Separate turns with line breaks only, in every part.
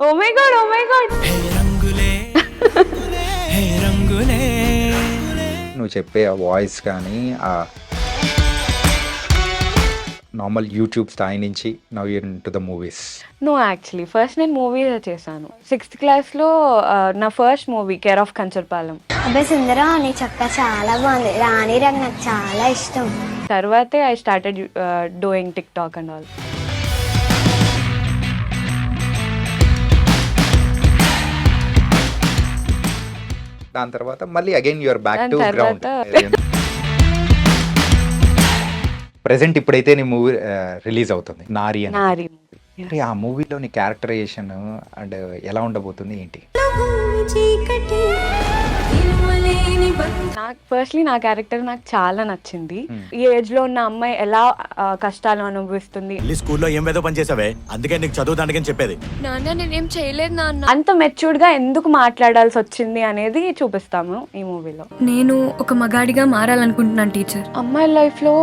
Oh my god, oh my god.
నువ్వు చెప్పే ఆ వాయిస్ కానీ ఆ నార్మల్ యూట్యూబ్ స్థాయి నుంచి now you're into the movies.
No, actually first నేను మూవీ చేశాను 6th క్లాస్లో. నా first movie care of Kancharapalem.
అబ్బాయి సుందరం నీ చొక్కా చాలా బాగుంది, రాణి రంగు నాకు చాలా ఇష్టం.
తర్వాతే I started doing tick talk and all.
దాని తర్వాత మళ్ళీ అగైన్ యువర్ బ్యాక్
దాని
టు గ్రౌండ్.
తర్వాత
ప్రెసెంట్ ఇప్పుడైతే నీ మూవీ రిలీజ్ అవుతుంది నారి అని.
నారి
మరి ఆ మూవీలో నీ క్యారెక్టరైజేషన్ అండ్ ఎలా ఉండబోతుంది ఏంటి?
నాకు ఫస్ట్లీ నా క్యారెక్టర్ నాకు చాలా నచ్చింది. ఈ ఏజ్ లో ఉన్న అమ్మాయి ఎలా కష్టాలు అనుభవిస్తుంది.
స్కూల్లో ఏం వేదో పని చేసావే, అందుకే నీకు చదువు దండకని చెప్పేది.
నాన్న నేనేం చేయలేదు నాన్న.
అంత మెచ్యూర్డ్ గా ఎందుకు మాట్లాడాల్సి వచ్చింది అనేది చూపిస్తాము ఈ మూవీలో.
నేను ఒక మగాడిగా మారాలనుకుంటున్నాను టీచర్.
అమ్మాయి లైఫ్ లో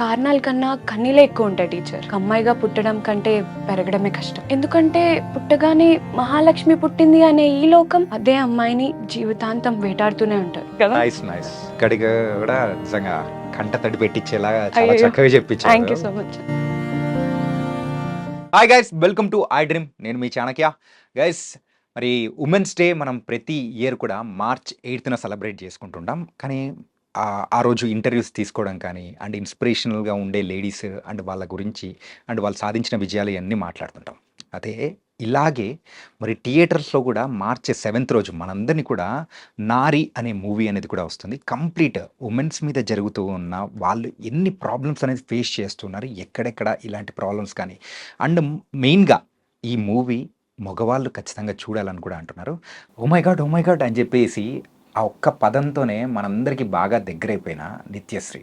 కారణాల కన్నా కన్నీలే ఎక్కువ ఉంటాయి టీచర్. అమ్మాయిగా పుట్టడం కంటే పెరగడమే కష్టం. ఎందుకంటే పుట్టగానే మహాలక్ష్మి పుట్టింది అనే ఈ లోకం అదే అమ్మాయిని జీవితాంతం వేటాడుతూనే ఉంటారు కదా.
Nice nice. ఇక్కడికి కూడా నిజంగా కంట తడి పెట్టించేలాగా చాలా
అయ్యో.
చక్కగా
థ్యాంక్ యూ
చెప్పించారు.
So much.
Hi guys, welcome to I dream. నేను మీ చాణక్య. గైస్, మరి ఉమెన్స్ డే మనం ప్రతి ఇయర్ కూడా March 8th సెలబ్రేట్ చేసుకుంటుంటాం. కానీ ఆ రోజు ఇంటర్వ్యూస్ తీసుకోవడం కానీ అండ్ ఇన్స్పిరేషనల్గా ఉండే లేడీస్ అండ్ వాళ్ళ గురించి అండ్ వాళ్ళు సాధించిన విజయాలు ఇవన్నీ మాట్లాడుతుంటాం. అదే ఇలాగే మరి థియేటర్స్లో కూడా March 7th రోజు మనందరినీ కూడా నారి అనే మూవీ అనేది కూడా వస్తుంది. కంప్లీట్ ఉమెన్స్ మీద జరుగుతూ ఉన్న వాళ్ళు ఎన్ని ప్రాబ్లమ్స్ అనేది ఫేస్ చేస్తున్నారు, ఎక్కడెక్కడ ఇలాంటి ప్రాబ్లమ్స్ కానీ అండ్ మెయిన్గా ఈ మూవీ మగవాళ్ళు ఖచ్చితంగా చూడాలని కూడా అంటున్నారు. ఓ మై గాడ్ అని చెప్పేసి ఆ ఒక్క పదంతోనే మనందరికీ బాగా దగ్గరైపోయిన నిత్యశ్రీ.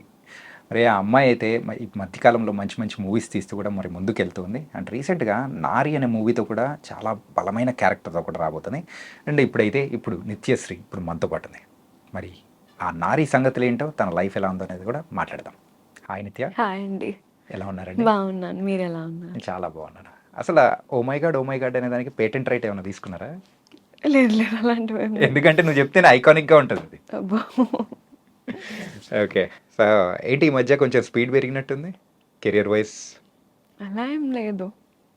మరి ఆ అమ్మాయి అయితే ఈ మధ్యకాలంలో మంచి మంచి మూవీస్ తీస్తూ కూడా మరి ముందుకు వెళ్తుంది. అండ్ రీసెంట్గా నారి అనే మూవీతో కూడా చాలా బలమైన క్యారెక్టర్తో కూడా రాబోతుంది. అండ్ ఇప్పుడు నిత్యశ్రీ ఇప్పుడు మనతో పాటు ఉంది. మరి ఆ నారి సంగతులు ఏంటో, తన లైఫ్ ఎలా ఉందో అనేది కూడా మాట్లాడదాం. హాయ్ నిత్య,
హాయ్ అండి.
ఎలా ఉన్నారండి?
బాగున్నాను, మీరు ఎలా ఉన్నారు?
చాలా బాగున్నాను. అసలు ఓ మై గాడ్ అనే దానికి పేటెంట్ రైట్ ఏమైనా తీసుకున్నారా?
లేదు లేదు, అలాంటివి ఏం లేవు.
ఎందుకంటే నువ్వు చెప్తేనే ఐకానిక్గా ఉంటుంది అది.
అబ్బో.
ఓకే, సో ఏంటి ఈ మధ్య కొంచెం స్పీడ్ పెరిగినట్టుంది కెరియర్ వైజ్?
అలా ఏం లేదు,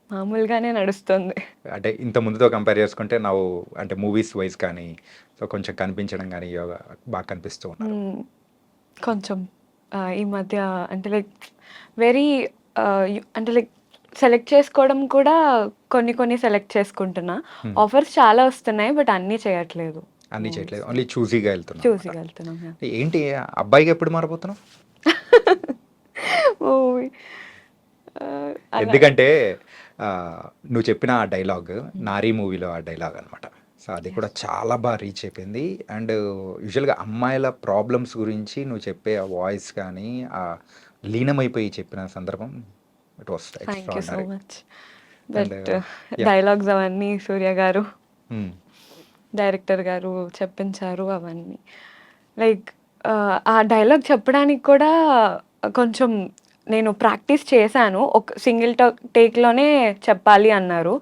మామూలుగానే నడుస్తుంది.
అంటే ఇంత ముందుతో కంపేర్ చేసుకుంటే నువ్వు అంటే మూవీస్ వైజ్ కానీ సో కొంచెం కనిపించడం కానీ బాగా కనిపిస్తూ ఉన్నారు.
కొంచెం ఈ మధ్య అంటే లైక్ వెరీ అంటే లైక్ సెలెక్ట్ చేసుకోవడం కూడా కొన్ని సెలెక్ట్ చేసుకుంటున్నా. ఆఫర్స్ చాలా వస్తున్నాయి బట్ అన్నీ చేయట్లేదు.
అన్నీ చేయట్లేదు, ఓన్లీ చూసీగా వెళ్తున్నావు.
చూసి వెళ్తున్నాం.
ఏంటి అబ్బాయిగా ఎప్పుడు మారిపోతున్నావు?
మూవీ
ఎందుకంటే నువ్వు చెప్పిన ఆ డైలాగ్ నారీ మూవీలో ఆ డైలాగ్ అనమాట. సో అది కూడా చాలా బాగా రీచ్ అయిపోయింది. అండ్ యూజువల్గా అమ్మాయిల ప్రాబ్లమ్స్ గురించి నువ్వు చెప్పే ఆ వాయిస్ కానీ ఆ లీనమైపోయి చెప్పిన సందర్భం it was
thank you so
extraordinary.
Much. But
yeah.
Dialogues అవన్నీ సూర్య గారు, డైరెక్టర్ గారు చెప్పించారు అవన్నీ. లైక్ ఆ డైలాగ్ చెప్పడానికి కూడా కొంచెం నేను ప్రాక్టీస్ చేశాను. ఒక సింగిల్ టేక్లోనే చెప్పాలి అన్నారు,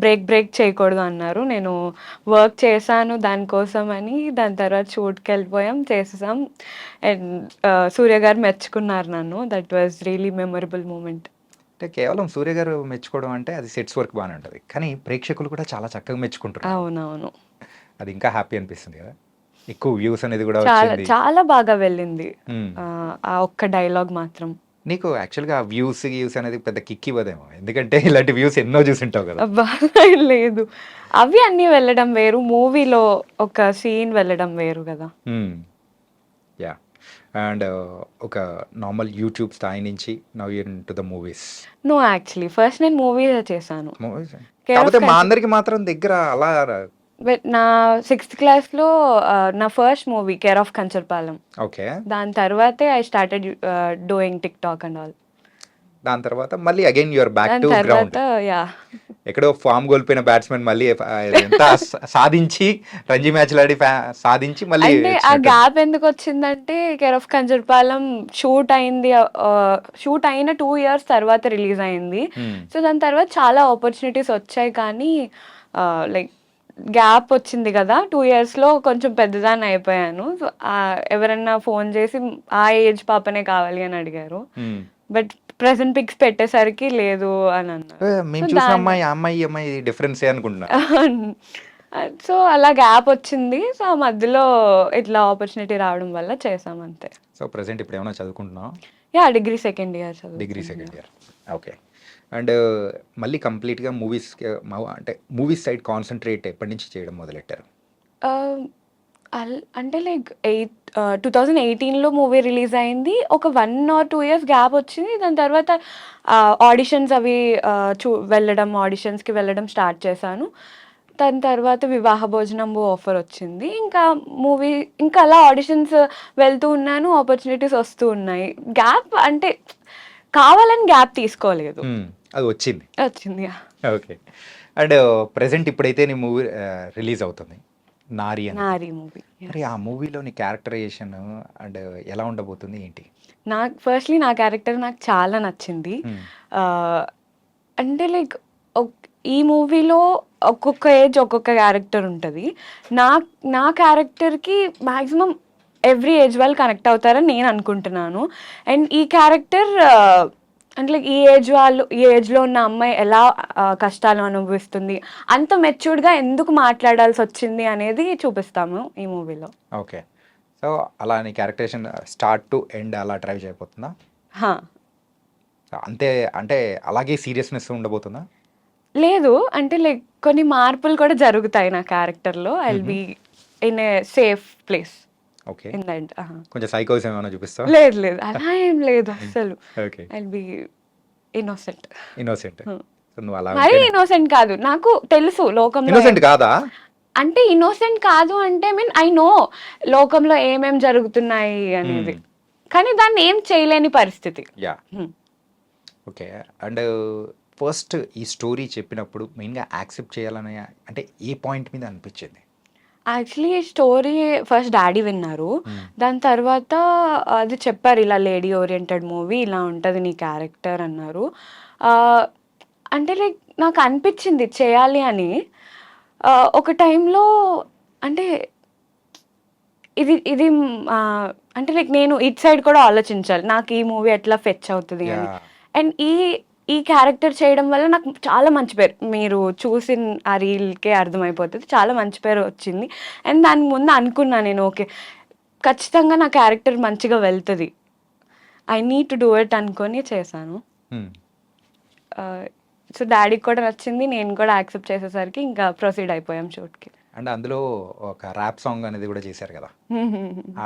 బ్రేక్ చేయకూడదు అన్నారు. నేను వర్క్ చేశాను దానికోసం అని. దాని తర్వాత షూట్కి వెళ్ళిపోయాం, చేసేసాం. అండ్ సూర్య గారు మెచ్చుకున్నారు నన్ను. That was really memorable moment.
అంటే కేవలం సూర్య గారు మెచ్చుకోవడం అంటే అది సెట్స్ వర్క్ బాగానే ఉంటుంది, కానీ ప్రేక్షకులు కూడా చాలా చక్కగా మెచ్చుకుంటారు.
అవునవును,
అది ఇంకా హ్యాపీ అనిపిస్తుంది కదా. ఎక్కువ వ్యూస్ అనేది కూడా
చాలా
వచ్చింది.
చాలా బాగా వెళ్ళింది ఆ ఒక్క డైలాగ్ మాత్రం.
నీకు యాక్చువల్గా వ్యూస్ అనేది పెద్ద కిక్ ఇవ్వదేమో, ఎందుకంటే ఇలాంటి వ్యూస్ ఎన్నో చూసింటావు కదా.
అబ్బా లేదు, అవి అన్నీ వెళ్ళడం వేరు, మూవీలో ఒక సీన్ వెళ్ళడం వేరు కదా.
యా. అండ్ ఒక నార్మల్ యూట్యూబ్ స్థాయి నుంచి now you're into the movies.
No, actually first నేను మూవీ చేశాను.
మూవీస్
Care of
కాకపోతే మా
Country.
అందరికి మాత్రం దగ్గర అలా
బట్ నా 6th క్లాస్లో నా first movie care of Kancharapalem.
Okay.
దాని తర్వాతే I started doing tick talk and all.
దాని తర్వాత మళ్ళీ అగైన్ యువర్ బ్యాక్
దాని
టు గ్రౌండ్.
తర్వాత యా,
ఎక్కడో ఫామ్ కోల్పోయిన బ్యాట్స్మెన్ మళ్ళీ ఎంత సాధించి రంజీ మ్యాచ్లు ఆడి సాధించి మళ్ళీ
అంటే ఆ గ్యాప్ ఎందుకు వచ్చిందంటే కేర్ ఆఫ్ కంచర్పాలెం షూట్ అయిన 2 years తర్వాత రిలీజ్ అయింది. సో దాని తర్వాత చాలా ఆపర్చునిటీస్ వచ్చాయి, కానీ లైక్ గ్యాప్ వచ్చింది కదా 2 yearsలో కొంచెం పెద్దదాన్ని అయిపోయాను. సో ఎవరన్నా ఫోన్ చేసి ఆ ఏజ్ పాపనే కావాలి అని అడిగారు. బట్ ప్రెజెంట్ పిక్స్ పెట్టేసరికి లేదు అని అన్నారు.
మేము చూసిన అమ్మాయి ఆ అమ్మాయి ఈ అమ్మాయి డిఫరెన్సే అనుకుంటున్నా.
సో అలా గ్యాప్ వచ్చింది. సో ఆ మధ్యలో ఇట్లా ఆపర్చునిటీ రావడం వల్ల చేసాం అంతే.
సో ప్రెసెంట్ ఇప్పుడు ఏమైనా చదువుకుంటున్నావు?
యా డిగ్రీ సెకండ్ ఇయర్ చదువు.
Degree second year. Okay. And మళ్ళీ కంప్లీట్గా మూవీస్ అంటే మూవీస్ సైడ్ కాన్సన్ట్రేట్ ఎప్పటి నుంచి చేయడం మొదలెట్టారు?
అంటే లైక్ 2018లో మూవీ రిలీజ్ అయింది. ఒక 1 or 2 years గ్యాప్ వచ్చింది. దాని తర్వాత ఆడిషన్స్ అవి ఆడిషన్స్కి వెళ్ళడం స్టార్ట్ చేశాను. దాని తర్వాత వివాహ భోజనంబు ఆఫర్ వచ్చింది. ఇంకా మూవీ ఇంకా అలా ఆడిషన్స్ వెళ్తూ ఉన్నాను, ఆపర్చునిటీస్ వస్తూ ఉన్నాయి. గ్యాప్ అంటే కావాలని గ్యాప్ తీసుకోలేదు,
అది వచ్చింది.
వచ్చింది.
ఓకే. అండ్ ప్రెసెంట్ ఇప్పుడైతే నీ మూవీ రిలీజ్ అవుతుంది నారి అని.
నారి మూవీ.
మరి ఆ మూవీలో నీ క్యారెక్టరైజేషన్ అండ్ ఎలా ఉండబోతుంది ఏంటి?
ఫస్ట్లీ నా క్యారెక్టర్ నాకు చాలా నచ్చింది. అంటే లైక్ ఈ మూవీలో ఒక్కొక్క ఏజ్ ఒక్కొక్క క్యారెక్టర్ ఉంటుంది. నా క్యారెక్టర్కి మ్యాక్సిమం ఎవ్రీ ఏజ్ వాళ్ళు కనెక్ట్ అవుతారని నేను అనుకుంటున్నాను. అండ్ ఈ క్యారెక్టర్ అంటే లైక్ ఈ ఏజ్లో ఉన్న అమ్మాయి ఎలా కష్టాలు అనుభవిస్తుంది, అంత మెచ్యూర్డ్గా ఎందుకు మాట్లాడాల్సి వచ్చింది అనేది చూపిస్తాము ఈ మూవీలో.
ఓకే. సో అలా నీ క్యారెక్టరేషన్ స్టార్ట్ టు ఎండ్ అలా డ్రైవ్ చేయబోతుందా? అంతే, అంటే అలాగే సీరియస్నెస్ ఉండబోతుందా?
లేదు, అంటే లైక్ కొన్ని మార్పులు కూడా జరుగుతాయి నా క్యారెక్టర్లో. I will be in a safe place.
Okay.
In that.
కొంచెం సైకోస్ ఏమైనా చూపిస్తావా?
లేదు అలా ఏం లేదు అసలు.
Okay.
I will be innocent.
So నువ్వు అలా
మరీ ఇన్నోసెంట్ కాదు, నాకు తెలుసు లోకంలో.
ఇన్నోసెంట్ కాదా?
అంటే ఇన్నోసెంట్ కాదు అంటే ఐ నో లోకంలో ఏమేం జరుగుతున్నాయి అనేది, కానీ దాన్ని ఏం చేయలేని పరిస్థితి.
యా. ఓకే. అండ్ ఫస్ట్ ఈ స్టోరీ చెప్పినప్పుడు మెయిన్గా యాక్సెప్ట్ చేయాలని అంటే ఏ పాయింట్ మీద అనిపించింది?
యాక్చువల్లీ ఈ స్టోరీ ఫస్ట్ డాడీ విన్నారు. దాని తర్వాత అది చెప్పారు, ఇలా లేడీ ఓరియంటెడ్ మూవీ, ఇలా ఉంటుంది నీ క్యారెక్టర్ అన్నారు. అంటే లైక్ నాకు అనిపించింది చేయాలి అని. ఒక టైంలో అంటే ఇది అంటే లైక్ నేను ఇట్ సైడ్ కూడా ఆలోచించాలి, నాకు ఈ మూవీ ఎట్లా ఫెచ్ అవుతుంది అని. అండ్ ఈ క్యారెక్టర్ చేయడం వల్ల నాకు చాలా మంచి పేరు, మీరు చూసి ఆ రీల్కే అర్థమైపోతుంది, చాలా మంచి పేరు వచ్చింది. అండ్ దాని ముందు అనుకున్నా నేను, ఓకే ఖచ్చితంగా నా క్యారెక్టర్ మంచిగా వెళ్తుంది, I need to do it అనుకొని చేశాను. సో డాడీకి కూడా నచ్చింది, నేను కూడా యాక్సెప్ట్ చేసేసరికి ఇంకా ప్రొసీడ్ అయిపోయాం షూట్కి.
అండ్ అందులో ఒక ర్యాప్ సాంగ్ అనేది కూడా చేశారు కదా,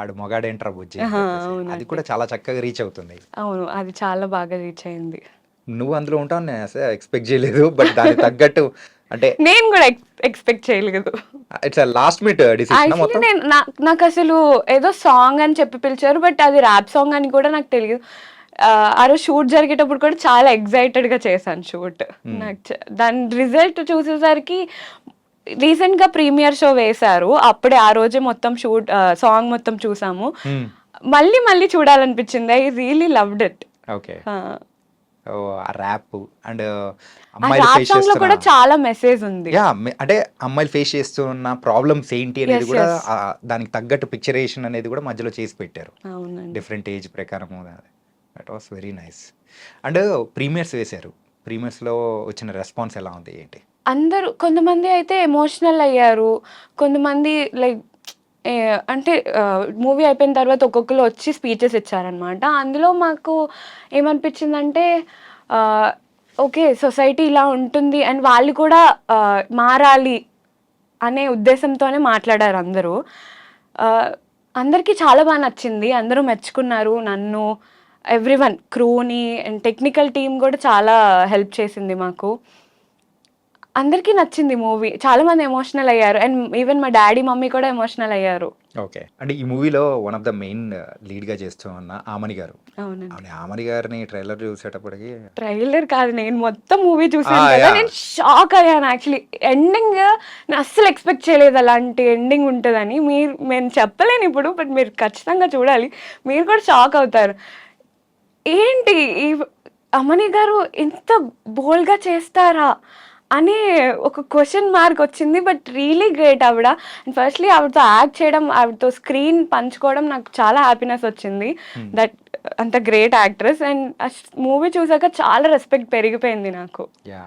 ఆడు మొగాడేంట్రా బుజ్జి, అది కూడా చాలా చక్కగా రీచ్ అవుతుంది.
అవును, అది చాలా బాగా రీచ్ అయింది.
నువ్వు అందులో ఉంటావు నేను అసలు ఎక్స్పెక్ట్ చేయలేదు, బట్ దానికి తగ్గట్టు అంటే
నేను కూడా ఎక్స్పెక్ట్ చేయలేదు.
ఇట్స్ లాస్ట్ మినిట్ డిసిషన్ మొత్తం.
నాకు అసలు ఏదో సాంగ్ అని చెప్పి పిలిచారు, బట్ అది ర్యాప్ సాంగ్ అని కూడా నాకు తెలియదు. ఆ రోజు షూట్ జరిగేటప్పుడు కూడా చాలా ఎక్సైటెడ్గా చేశాను షూట్. నాకు దాని రిజల్ట్ చూసేసరికి రీసెంట్గా ప్రీమియర్ షో వేశారు, అప్పుడే ఆ రోజే మొత్తం సాంగ్ మొత్తం చూసాము. మళ్ళీ చూడాలనిపించింది. I really loved it.
Okay. Rap and
song లో కూడా చాలా మెసేజ్ ఉంది.
అంటే అమ్మాయిలు ఫేస్ చేస్తున్న ప్రాబ్లమ్స్ ఏంటి అనేది కూడా దానికి తగ్గట్టు పిక్చరేషన్ అనేది కూడా మధ్యలో చేసి పెట్టారు, డిఫరెంట్ ఏజ్ ప్రకారం. That was very nice. And premieres వేశారు, ప్రీమియర్స్లో వచ్చిన రెస్పాన్స్ ఎలా ఉంది ఏంటి?
అందరూ కొంతమంది అయితే ఎమోషనల్ అయ్యారు, కొంతమంది లైక్ అంటే మూవీ అయిపోయిన తర్వాత ఒక్కొక్కరు వచ్చి స్పీచెస్ ఇచ్చారనమాట. అందులో మాకు ఏమనిపించిందంటే ఓకే సొసైటీ ఇలా ఉంటుంది అండ్ వాళ్ళు కూడా మారాలి అనే ఉద్దేశంతోనే మాట్లాడారు అందరూ. అందరికీ చాలా బాగా నచ్చింది, అందరూ మెచ్చుకున్నారు నన్ను, ఎవ్రీవన్, క్రూని అండ్ టెక్నికల్ టీమ్ కూడా చాలా హెల్ప్ చేసింది మాకు. అందరికీ నచ్చింది మూవీ, చాలా మంది ఎమోషనల్ అయ్యారు అండ్ ఈవెన్ మా డాడీ మమ్మీ కూడా ఎమోషనల్ అయ్యారు.
ఓకే. అంటే ఈ మూవీలో వన్ ఆఫ్ ద మెయిన్ లీడ్గా చేస్తూ ఉన్న ఆమని గారు.
అవునండి.
ఆమని గారిని ట్రైలర్ చూసేటప్పటికి,
ట్రైలర్ కాదు నేను మొత్తం మూవీ చూసాను కదా, నేను షాక్ అయ్యాను యాక్చువల్లీ. ఎండింగ్ నేను అస్సలు ఎక్స్పెక్ట్ చేయలేదు అలాంటి ఎండింగ్ ఉంటుందని. నేను చెప్పలేను ఇప్పుడు, బట్ మీరు ఖచ్చితంగా చూడాలి, మీరు కూడా షాక్ అవుతారు. ఏంటి ఈ అమని గారు ఇంత బోల్డ్గా చేస్తారా అనే ఒక క్వశ్చన్ మార్క్ వచ్చింది. బట్ రియలీ గ్రేట్ ఆవిడ. అండ్ ఫస్ట్లీ ఆవిడతో యాక్ట్ చేయడం, ఆవిడతో స్క్రీన్ పంచుకోవడం నాకు చాలా హ్యాపీనెస్ వచ్చింది. దట్ అంత గ్రేట్ యాక్ట్రెస్. అండ్ ఆ మూవీ చూసాక చాలా రెస్పెక్ట్ పెరిగిపోయింది నాకు.
యా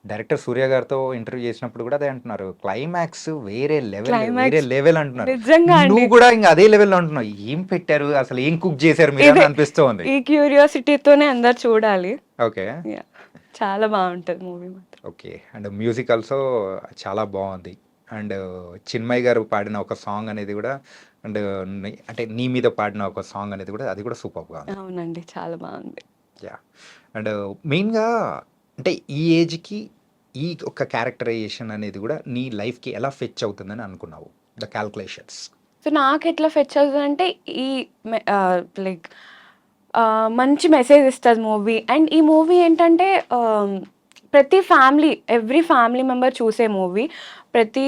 డైరెక్టర్ సూర్య గారితో ఇంటర్వ్యూ చేసినప్పుడు కూడా అదే అంటున్నారు, క్లైమాక్స్ వేరే లెవెల్,
Climax
వేరే లెవెల్ అంటున్నారు.
నిజంగా అండి.
నువ్వు కూడా ఇంకా అదే లెవెల్లో అంటున్నావు. ఏం పెట్టారు అసలు, ఏం కుక్ చేశారు మీరు అని అనిపిస్తోంది.
ఈ క్యూరియాసిటీతోనే అందరు చూడాలి.
Okay
Yeah. చాలా బాగుంటుంది మూవీ మాత్రం.
ఓకే. అండ్ మ్యూజిక్ ఆల్సో చాలా బాగుంది. అండ్ చిన్మయ్ గారు పాడిన ఒక సాంగ్ అనేది కూడా, అండ్ అంటే నీ మీద పాడిన ఒక సాంగ్ అనేది కూడా, అది కూడా సూపర్గా ఉంది.
అవునండి, చాలా బాగుంది.
యా. అండ్ మెయిన్గా అంటే ఈ ఏజ్కి ఈ ఒక క్యారెక్టరైజేషన్ అనేది కూడా నీ లైఫ్కి ఎలా ఫెచ్ అవుతుందని అనుకున్నావు, ద క్యాల్కులేషన్స్?
సో నాకు ఎట్లా ఫెచ్ అవుతుందంటే ఈ లైక్ మంచి మెసేజ్ ఇస్తుంది మూవీ. అండ్ ఈ మూవీ ఏంటంటే ప్రతి ఫ్యామిలీ, ఎవ్రీ ఫ్యామిలీ మెంబర్ చూసే మూవీ. ప్రతి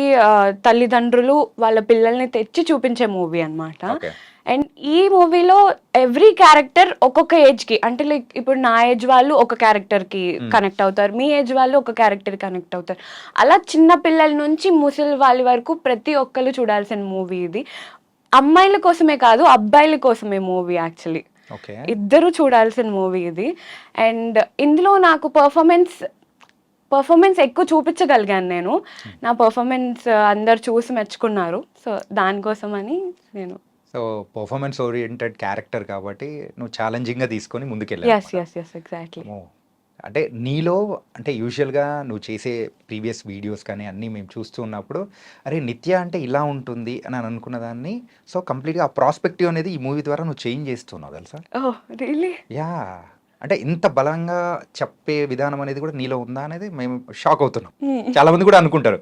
తల్లిదండ్రులు వాళ్ళ పిల్లల్ని తెచ్చి చూపించే మూవీ అనమాట.
ఓకే.
అండ్ ఈ మూవీలో ఎవ్రీ క్యారెక్టర్ ఒక్కొక్క ఏజ్కి, అంటే లైక్ ఇప్పుడు నా ఏజ్ వాళ్ళు ఒక క్యారెక్టర్కి కనెక్ట్ అవుతారు, మీ ఏజ్ వాళ్ళు ఒక క్యారెక్టర్ కనెక్ట్ అవుతారు. అలా చిన్న పిల్లల నుంచి ముసలి వాళ్ళ వరకు ప్రతి ఒక్కరు చూడాల్సిన మూవీ ఇది. అమ్మాయిల కోసమే కాదు, అబ్బాయిల కోసమే మూవీ యాక్చువల్లీ.
ఓకే.
ఇద్దరు చూడాల్సిన మూవీ ఇది. అండ్ ఇందులో నాకు పర్ఫార్మెన్స్ ఎక్కువ చూపించగలిగాను నేను. నా పర్ఫార్మెన్స్ అందరు చూసి మెచ్చుకున్నారు. సో దానికోసమని నేను
సో పర్ఫార్మెన్స్ ఓరియంటెడ్ క్యారెక్టర్ కాబట్టి నువ్వు ఛాలెంజింగ్గా తీసుకొని
ఎస్
ముందుకెళ్ళావు.
Yes yes exactly.
అంటే నీలో అంటే యూజువల్గా నువ్వు చేసే ప్రీవియస్ వీడియోస్ కానీ అన్నీ మేము చూస్తూ ఉన్నప్పుడు, అరే నిత్య అంటే ఇలా ఉంటుంది అని అనుకున్న దాన్ని, సో కంప్లీట్గా ఆ ప్రాస్పెక్టివ్ అనేది ఈ మూవీ ద్వారా నువ్వు చేంజ్ చేస్తున్నావు తెలుసా.
Oh really?
యా. అంటే ఇంత బలంగా చెప్పే విధానం అనేది కూడా నీలో ఉందా అనేది మేము షాక్ అవుతున్నాం. చాలా మంది కూడా అనుకుంటారు.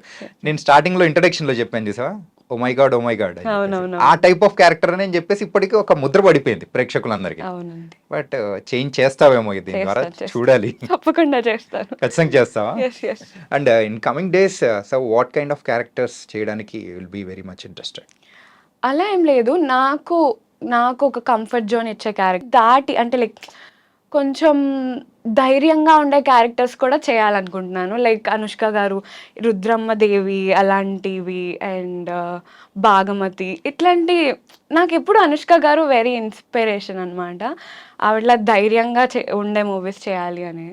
నేను స్టార్టింగ్ లో ఇంట్రడక్షన్ లో చెప్పాను చూసావా, oh my god oh my god,
అవునవును.
ఆ టైప్ ఆఫ్ క్యారెక్టర్ అని చెప్పేసి ఇప్పటికీ ఒక ముద్ర పడిపోయింది ప్రేక్షకులందరికీ.
అవునండి,
బట్ చేంజ్ చేస్తావేమో దీని ద్వారా,
చేస్తాను.
చూడాలి.
తప్పకుండా చేస్తాను.
ఖచ్చితంగా చేస్తావా?
Yes yes.
And in coming days so what kind of characters చేయడానికి will be very much interested?
అలా ఏం లేదు, నాకు ఒక కంఫర్ట్ జోన్ ఇచ్చే క్యారెక్టర్ దాటి, అంటే లైక్ కొంచెం ధైర్యంగా ఉండే క్యారెక్టర్స్ కూడా చేయాలనుకుంటున్నాను. లైక్ అనుష్క గారు, రుద్రమ్మ దేవి అలాంటివి, అండ్ భాగమతి, ఇట్లాంటి. నాకు ఎప్పుడు అనుష్క గారు వెరీ ఇన్స్పిరేషన్ అనమాట. ఆవిడలా ధైర్యంగా ఉండే మూవీస్ చేయాలి అని.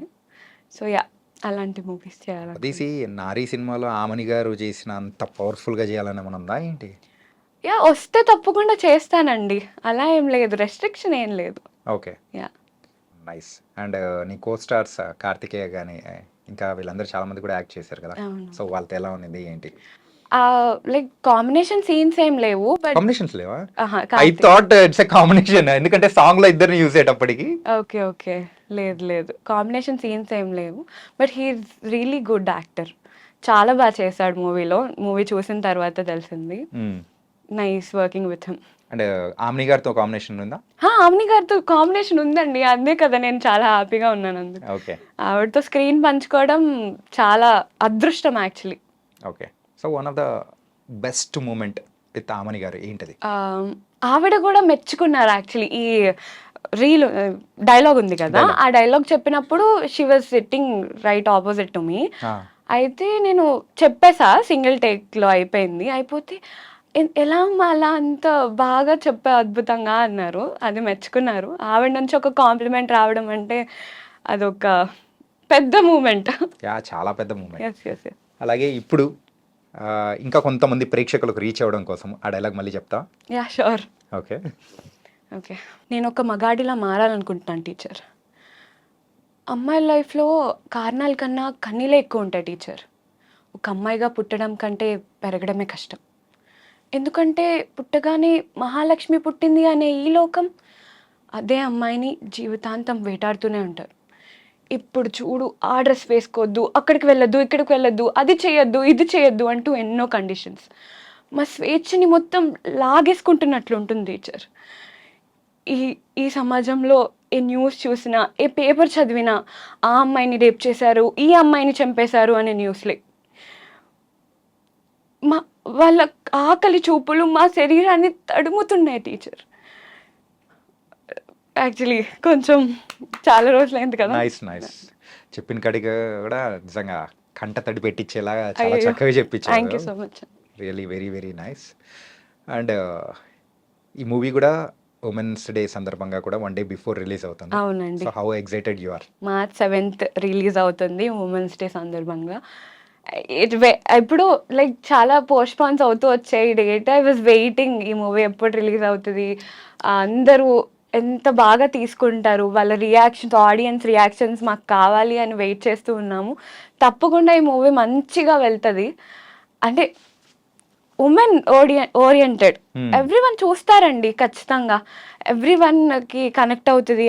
సో యా, అలాంటి మూవీస్ చేయాలి.
తీసి నారీ సినిమాలో ఆమని గారు చేసిన అంత పవర్ఫుల్గా చేయాలని ఏమైనా ఉందా ఏంటి?
యా, వస్తే తప్పకుండా చేస్తానండి. అలా ఏం లేదు, రెస్ట్రిక్షన్ ఏం లేదు.
ఓకే.
యా.
నైస్. అండ్ నీ కో స్టార్స్ కార్తికేయ కానీ ఇంకా వీళ్ళందరూ చాలా మంది కూడా యాక్ట్ చేశారు కదా,
అవును.
సో వాళ్ళతో ఎలా ఉంది ఏంటి?
లైక్ కాంబినేషన్ సీన్స్ ఏం లేవు, బట్
కాంబినేషన్స్ లేవా? I thought it's a combination, ఎందుకంటే సాంగ్ లో ఇద్దరిని చూసేటప్పటికి.
ఓకే ఓకే, లేదు కాంబినేషన్ సీన్స్ ఏం లేవు. But he's really good actor. చాలా బాగా చేశాడు మూవీలో. మూవీ చూసిన తర్వాత తెలిసింది. Nice working with him.
And Amani గారితో కాంబినేషన్ ఉందా?
ఆమ్ని గారితో కాంబినేషన్ ఉందండి, అదే కదా నేను చాలా హ్యాపీగా ఉన్నాను అందుకు.
ఓకే.
ఆవిడతో స్క్రీన్ పంచుకోవడం చాలా అదృష్టం actually.
Okay. So one of the best moment with Amani గారు ఏంటది?
ఆవిడ కూడా మెచ్చుకున్నారు యాక్చువల్లీ. ఈ రీల్ డైలాగ్ ఉంది కదా, ఆ డైలాగ్ చెప్పినప్పుడు she was sitting right opposite to me. అయితే నేను చెప్పేసా, సింగిల్ టేక్లో అయిపోయింది. అయిపోతే ఎలా అమ్మా అలా అంత బాగా చెప్పే అద్భుతంగా అన్నారు. అది మెచ్చుకున్నారు. ఆవిడ నుంచి ఒక కాంప్లిమెంట్ రావడం అంటే అదొక పెద్ద మూమెంట్.
యా, చాలా పెద్ద మూమెంట్.
Yes yes yes.
అలాగే ఇప్పుడు ఇంకా కొంతమంది ప్రేక్షకులకు రీచ్ అవ్వడం కోసం ఆ డైలాగ్ మళ్ళీ చెప్తా.
Yeah sure.
ఓకే.
ఓకే. నేను ఒక మగాడిలా మారాలనుకుంటున్నాను టీచర్. అమ్మాయిల లైఫ్లో కారణాల కన్నా కన్నీలే ఎక్కువ ఉంటాయి టీచర్. ఒక అమ్మాయిగా పుట్టడం కంటే పెరగడమే కష్టం. ఎందుకంటే పుట్టగానే మహాలక్ష్మి పుట్టింది అనే ఈ లోకం అదే అమ్మాయిని జీవితాంతం వేటాడుతూనే ఉంటారు. ఇప్పుడు చూడు, ఆ డ్రెస్ వేసుకోవద్దు, అక్కడికి వెళ్ళొద్దు, ఇక్కడికి వెళ్ళొద్దు, అది చేయొద్దు, ఇది చేయొద్దు అంటూ ఎన్నో కండిషన్స్. మా స్వేచ్ఛని మొత్తం లాగేసుకుంటున్నట్లు ఉంటుంది టీచర్. ఈ సమాజంలో ఏ న్యూస్ చూసినా, ఏ పేపర్ చదివినా ఆ అమ్మాయిని రేప్ చేశారు, ఈ అమ్మాయిని చంపేశారు అనే న్యూస్లే. వాళ్ళ ఆకలి చూపులు మా శరీరాన్ని తడుముతున్నాయి టీచర్. యాక్చువల్లీ కొంచెం చాలా రోజులైంది కదా.
నైస్. చెప్పిన కాడికి కూడా నిజంగా కంట తడి పెట్టించేలా చాలా
అయ్యో.
చక్కగా
థ్యాంక్ యూ
చెప్పించారు.
So much.
Really very very nice. And ఈ మూవీ కూడా ఉమెన్స్ డే సందర్భంగా కూడా 1 డే బిఫోర్ రిలీజ్ అవుతుంది.
అవునండి.
So how excited you are?
March 7th release అవుతుంది ఉమెన్స్ డే సందర్భంగా. ఇప్పుడు లైక్ చాలా పోస్ట్‌పోన్స్ అవుతూ వచ్చాయి డేట్. ఐ వాజ్ వెయిటింగ్ ఈ మూవీ ఎప్పుడు రిలీజ్ అవుతది, అందరూ ఎంత బాగా తీసుకుంటారు, వాళ్ళ రియాక్షన్స్, ఆడియన్స్ రియాక్షన్స్ మాకు కావాలి అని వెయిట్ చేస్తూ ఉన్నాము. తప్పకుండా ఈ మూవీ మంచిగా వెళ్తుంది. అంటే ఉమెన్ ఓరియంటెడ్, ఎవ్రీవన్ చూస్తారండి ఖచ్చితంగా. ఎవ్రీవన్కి కనెక్ట్ అవుతుంది,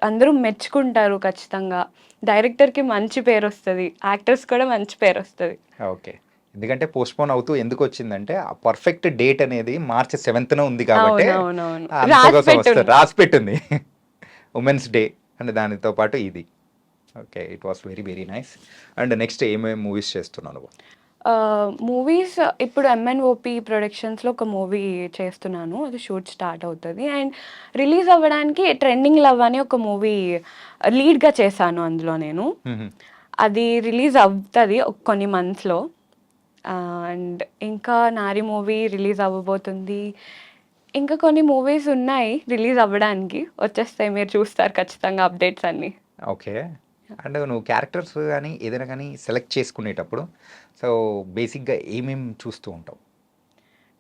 అందరూ మెచ్చుకుంటారు ఖచ్చితంగా. డైరెక్టర్కి మంచి పేరు వస్తుంది, యాక్టర్స్ కూడా మంచి పేరు వస్తుంది.
ఓకే. ఎందుకంటే పోస్ట్‌పోన్ అవుతూ ఎందుకు వచ్చిందంటే ఆ పర్ఫెక్ట్ డేట్ అనేది మార్చ్ 7th ఉంది కాబట్టి
అవునవునవును.
అందుకోసం వస్తుంది, రాసి పెట్టింది ఉమెన్స్ డే అండ్ దానితో పాటు ఇది. Okay, it was very very nice. And next ఏమేమి మూవీస్ చేస్తున్నావు నువ్వు?
మూవీస్ ఇప్పుడు ఎంఎన్ఓపి ప్రొడక్షన్స్లో ఒక మూవీ చేస్తున్నాను, అది షూట్ స్టార్ట్ అవుతుంది. అండ్ రిలీజ్ అవ్వడానికి ట్రెండింగ్ లవ్ అని ఒక మూవీ లీడ్గా చేశాను అందులో నేను. అది రిలీజ్ అవుతుంది కొన్ని మంత్స్లో. అండ్ ఇంకా నారి మూవీ రిలీజ్ అవ్వబోతుంది. ఇంకా కొన్ని మూవీస్ ఉన్నాయి రిలీజ్ అవ్వడానికి, వచ్చేస్తాయి, మీరు చూస్తారు ఖచ్చితంగా అప్డేట్స్ అన్నీ.
ఓకే. అండ్ నువ్వు క్యారెక్టర్స్ కానీ ఏదైనా కానీ సెలెక్ట్ చేసుకునేటప్పుడు సో బేసిక్గా ఏమేమి చూస్తూ ఉంటావు?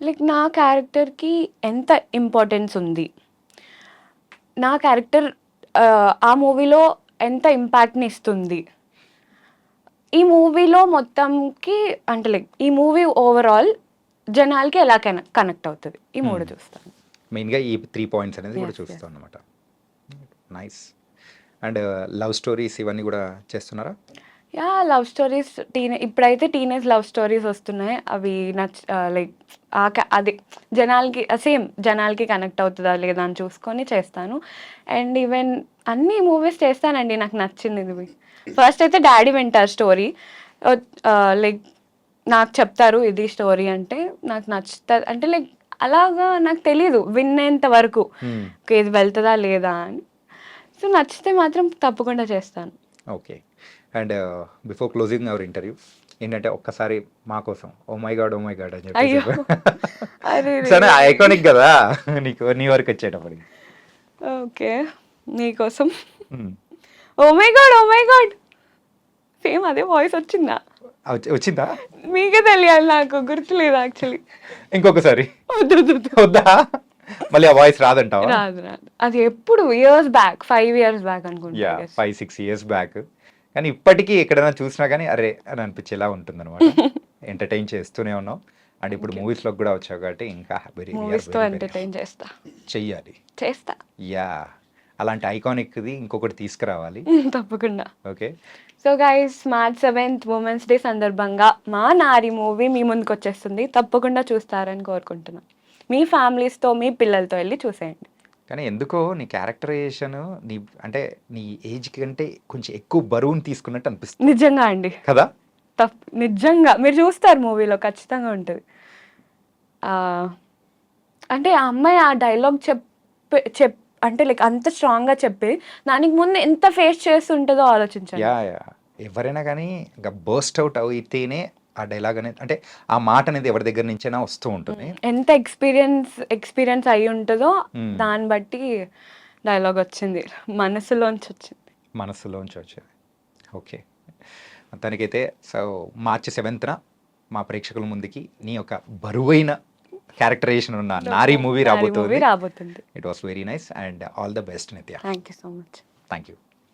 లైక్ నా క్యారెక్టర్కి ఎంత ఇంపార్టెన్స్ ఉంది, నా క్యారెక్టర్ ఆ మూవీలో ఎంత ఇంపాక్ట్ని ఇస్తుంది, ఈ మూవీలో మొత్తంకి అంటే లైక్ ఈ మూవీ ఓవరాల్ జనాలకి ఎలా కనెక్ట్ అవుతుంది, ఈ మూడు చూస్తాను.
మెయిన్గా ఈ 3 పాయింట్స్ అనేది కూడా
Yes,
చూస్తావు అనమాట. నైస్. అండ్ లవ్ స్టోరీస్ ఇవన్నీ కూడా చేస్తున్నారా?
యా, లవ్ స్టోరీస్ ఇప్పుడైతే టీనేజ్ లవ్ స్టోరీస్ వస్తున్నాయి. అవి లైక్ అది జనాలకి కనెక్ట్ అవుతుందా లేదా అని చూసుకొని చేస్తాను. అండ్ ఈవెన్ అన్ని మూవీస్ చేస్తానండి నాకు నచ్చింది. ఇది ఫస్ట్ అయితే డాడీ వింటారు స్టోరీ, లైక్ నాకు చెప్తారు ఇది స్టోరీ అంటే నాకు నచ్చుతుంది. అంటే లైక్ అలాగా నాకు తెలీదు విన్నేంత వరకు ఇది వెళ్తుందా లేదా అని. సో నచ్చితే మాత్రం తప్పకుండా చేస్తాను.
Okay. And before closing our interview ఏంటంటే ఒక్కసారి మా కోసం ఓ మై గాడ్ అని
అయ్యో. అరే
చెప్పి సరే ఐకానిక్ కదా నీకు నీ వరకు వచ్చేటప్పటికి.
ఓకే, నీకోసం ఓ మై గాడ్ సేమ్ అదే వాయిస్ వచ్చిందా?
వచ్చిందా?
మీకే తెలియాలి, నాకు గుర్తులేదు యాక్చువల్లీ.
ఇంకొకసారి వద్దా? మళ్ళీ ఆ వాయిస్ రాదంటావా?
రాదు. అది ఎప్పుడు ఇయర్స్ బ్యాక్, 5 years బ్యాక్ అనుకుంటా.
Yeah, 5-6 years back. కానీ ఇప్పటికీ ఎక్కడైనా చూసినా కానీ అరే అని అనిపించేలా ఉంటుంది అనమాట. ఎంటర్టైన్ చేస్తూనే ఉన్నాం. అండ్ ఇప్పుడు మూవీస్లో కూడా వచ్చావు కాబట్టి ఇంకా
మూవీస్తో ఎంటర్టైన్ చేస్తా.
యా, అలాంటి ఐకానిక్ది ఇంకొకటి తీసుకురావాలి.
తప్పకుండా.
Okay.
So guys, March 7th women's day సందర్భంగా మా నారి మూవీ మీ ముందుకు వచ్చేస్తుంది. తప్పకుండా చూస్తారని కోరుకుంటున్నాను. మీ ఫ్యామిలీస్తో, మీ పిల్లలతో వెళ్ళి చూసేయండి.
కానీ ఎందుకో నీ క్యారెక్టరైజేషన్ అంటే నీ ఏజ్ కంటే కొంచెం ఎక్కువ బరువుని తీసుకున్నట్టు అనిపిస్తుంది.
నిజంగా అండి,
కదా?
నిజంగా మీరు చూస్తారు మూవీలో ఖచ్చితంగా ఉంటుంది. అంటే ఆ అమ్మాయి ఆ డైలాగ్ అంటే లైక్ అంత స్ట్రాంగ్గా చెప్పి దానికి ముందు ఎంత ఫేస్ చేస్తుంటుందో ఆలోచించండి.
యా, ఎవరైనా కానీ ఇంకా బర్స్ట్ అవుట్ అయితేనే ఆ డైలాగ్ అనేది, అంటే ఆ మాట అనేది ఎవరి దగ్గర నుంచైనా వస్తూ ఉంటుంది.
ఎంత ఎక్స్పీరియన్స్ అయి ఉంటుందో దాన్ని బట్టి డైలాగ్ వచ్చింది, మనసులోంచి వచ్చింది.
ఓకే. తనకైతే సో మార్చి 7th మా ప్రేక్షకుల ముందుకి నీ యొక్క బరువైన క్యారెక్టరైజేషన్ ఉన్న నారీ మూవీ రాబోతుంది.
రాబోతుంది.
It was very nice and all the best Nithya.
Thank you so much.
Thank you.